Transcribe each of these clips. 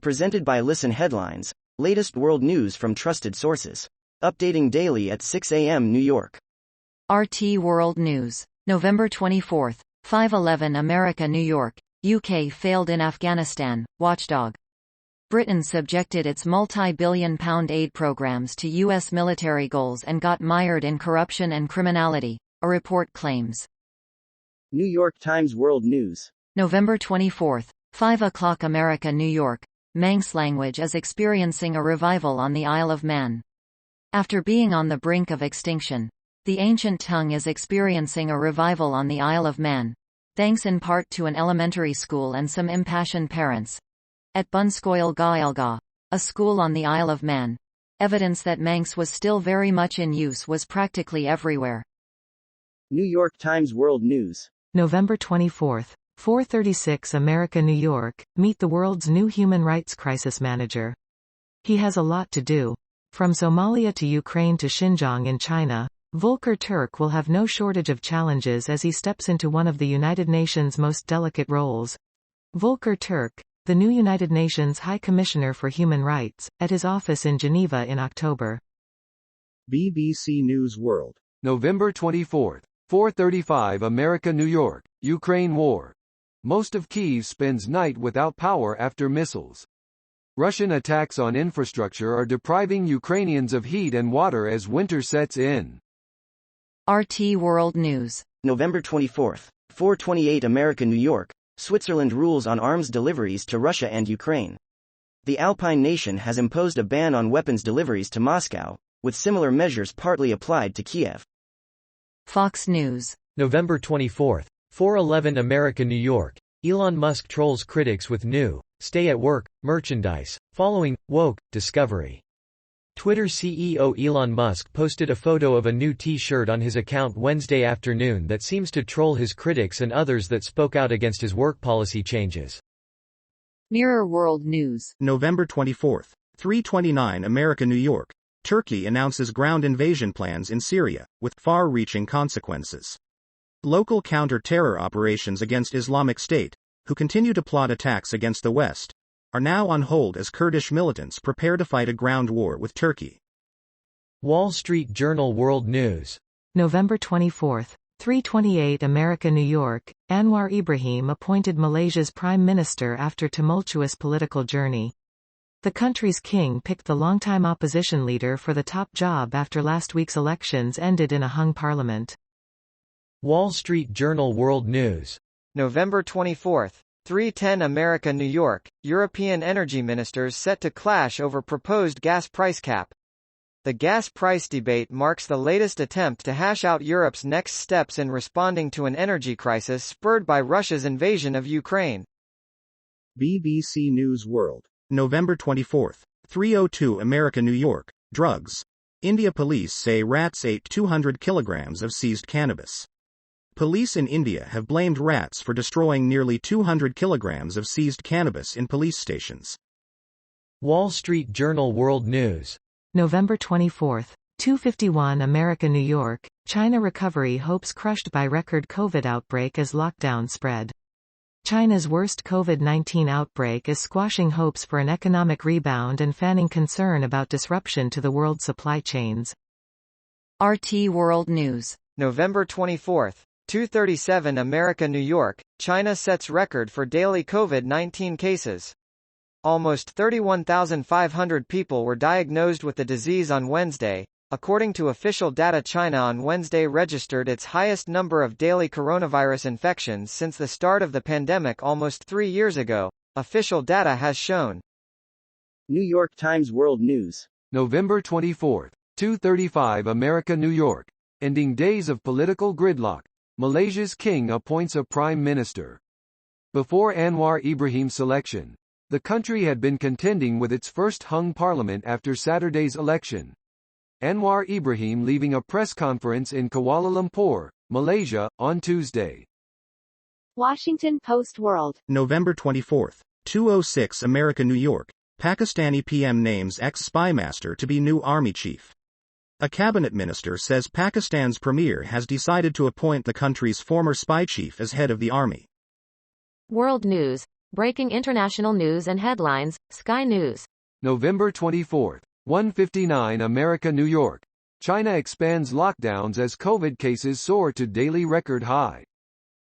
Presented by Listen Headlines, latest world news from trusted sources. Updating daily at 6 a.m. New York. RT World News. November 24, 5/11 America New York, UK failed in Afghanistan, watchdog. Britain subjected its multi-billion-pound aid programs to U.S. military goals and got mired in corruption and criminality, a report claims. New York Times World News. November 24, 5 o'clock America New York, Manx language is experiencing a revival on the Isle of Man. After being on the brink of extinction, the ancient tongue is experiencing a revival on the Isle of Man, thanks in part to an elementary school and some impassioned parents. At Bunscoil Gaelga, a school on the Isle of Man, evidence that Manx was still very much in use was practically everywhere. New York Times World News. November 24, 4:36 America New York, meet the world's new human rights crisis manager. He has a lot to do. From Somalia to Ukraine to Xinjiang in China, Volker Turk will have no shortage of challenges as he steps into one of the United Nations' most delicate roles. Volker Turk, the new United Nations High Commissioner for Human Rights, at his office in Geneva in October. BBC News World. November 24, 4:35 America New York, Ukraine war. Most of Kyiv spends night without power after missiles. Russian attacks on infrastructure are depriving Ukrainians of heat and water as winter sets in. RT World News. November 24, 4:28 America New York, Switzerland rules on arms deliveries to Russia and Ukraine. The Alpine nation has imposed a ban on weapons deliveries to Moscow, with similar measures partly applied to Kyiv. Fox News. November 24, 4/11 America New York, Elon Musk trolls critics with new, stay-at-work, merchandise, following, woke, discovery. Twitter CEO Elon Musk posted a photo of a new T-shirt on his account Wednesday afternoon that seems to troll his critics and others that spoke out against his work policy changes. Mirror World News. November 24, 3:29 America New York, Turkey announces ground invasion plans in Syria, with far-reaching consequences. Local counter-terror operations against Islamic State, who continue to plot attacks against the West, are now on hold as Kurdish militants prepare to fight a ground war with Turkey. Wall Street Journal World News. November 24, 3:28 America New York, Anwar Ibrahim appointed Malaysia's prime minister after tumultuous political journey. The country's king picked the longtime opposition leader for the top job after last week's elections ended in a hung parliament. Wall Street Journal World News. November 24, 3:10 America New York, European energy ministers set to clash over proposed gas price cap. The gas price debate marks the latest attempt to hash out Europe's next steps in responding to an energy crisis spurred by Russia's invasion of Ukraine. BBC News World. November 24, 3:02 America New York, drugs. India police say rats ate 200 kilograms of seized cannabis. Police in India have blamed rats for destroying nearly 200 kilograms of seized cannabis in police stations. Wall Street Journal World News. November 24, 2:51 America New York, China recovery hopes crushed by record COVID outbreak as lockdown spread. China's worst COVID-19 outbreak is squashing hopes for an economic rebound and fanning concern about disruption to the world's supply chains. RT World News. November 24, 2:37 America New York, China sets record for daily COVID-19 cases. Almost 31,500 people were diagnosed with the disease on Wednesday. According to official data, China on Wednesday registered its highest number of daily coronavirus infections since the start of the pandemic almost 3 years ago, official data has shown. New York Times World News. November 24, 2:35 America New York, ending days of political gridlock. Malaysia's king appoints a prime minister. Before Anwar Ibrahim's selection, the country had been contending with its first hung parliament after Saturday's election. Anwar Ibrahim leaving a press conference in Kuala Lumpur, Malaysia, on Tuesday. Washington Post World. November 24, 2:06 America New York, Pakistani PM names ex-spy master to be new army chief. A cabinet minister says Pakistan's premier has decided to appoint the country's former spy chief as head of the army. World News. Breaking international news and headlines, Sky News. November 24, 1:59 America, New York. China expands lockdowns as COVID cases soar to daily record high.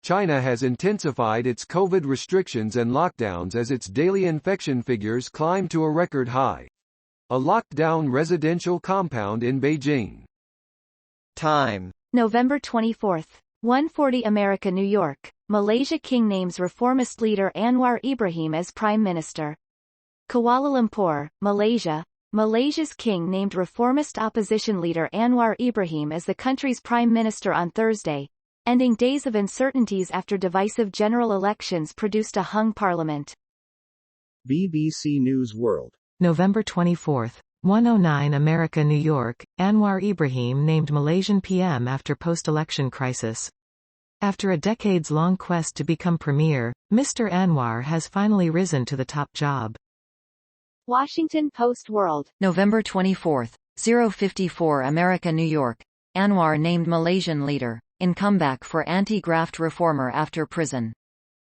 China has intensified its COVID restrictions and lockdowns as its daily infection figures climb to a record high. A locked-down residential compound in Beijing. Time. November 24, 1:40 America, New York. Malaysia king names reformist leader Anwar Ibrahim as prime minister. Kuala Lumpur, Malaysia. Malaysia's king named reformist opposition leader Anwar Ibrahim as the country's prime minister on Thursday, ending days of uncertainties after divisive general elections produced a hung parliament. BBC News World. November 24, 1:09 America, New York. Anwar Ibrahim named Malaysian PM after post-election crisis. After a decades-long quest to become premier, Mr. Anwar has finally risen to the top job. Washington Post World. November 24, 054 America, New York. Anwar named Malaysian leader, in comeback for anti-graft reformer after prison.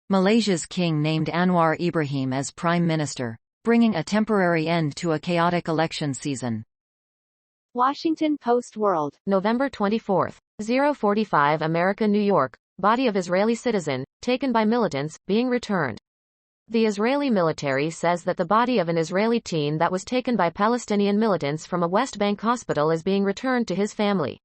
Malaysia's king named Anwar Ibrahim as prime minister, bringing a temporary end to a chaotic election season. Washington Post World. November 24, 045 America, New York. Body of Israeli citizen, taken by militants, being returned. The Israeli military says that the body of an Israeli teen that was taken by Palestinian militants from a West Bank hospital is being returned to his family.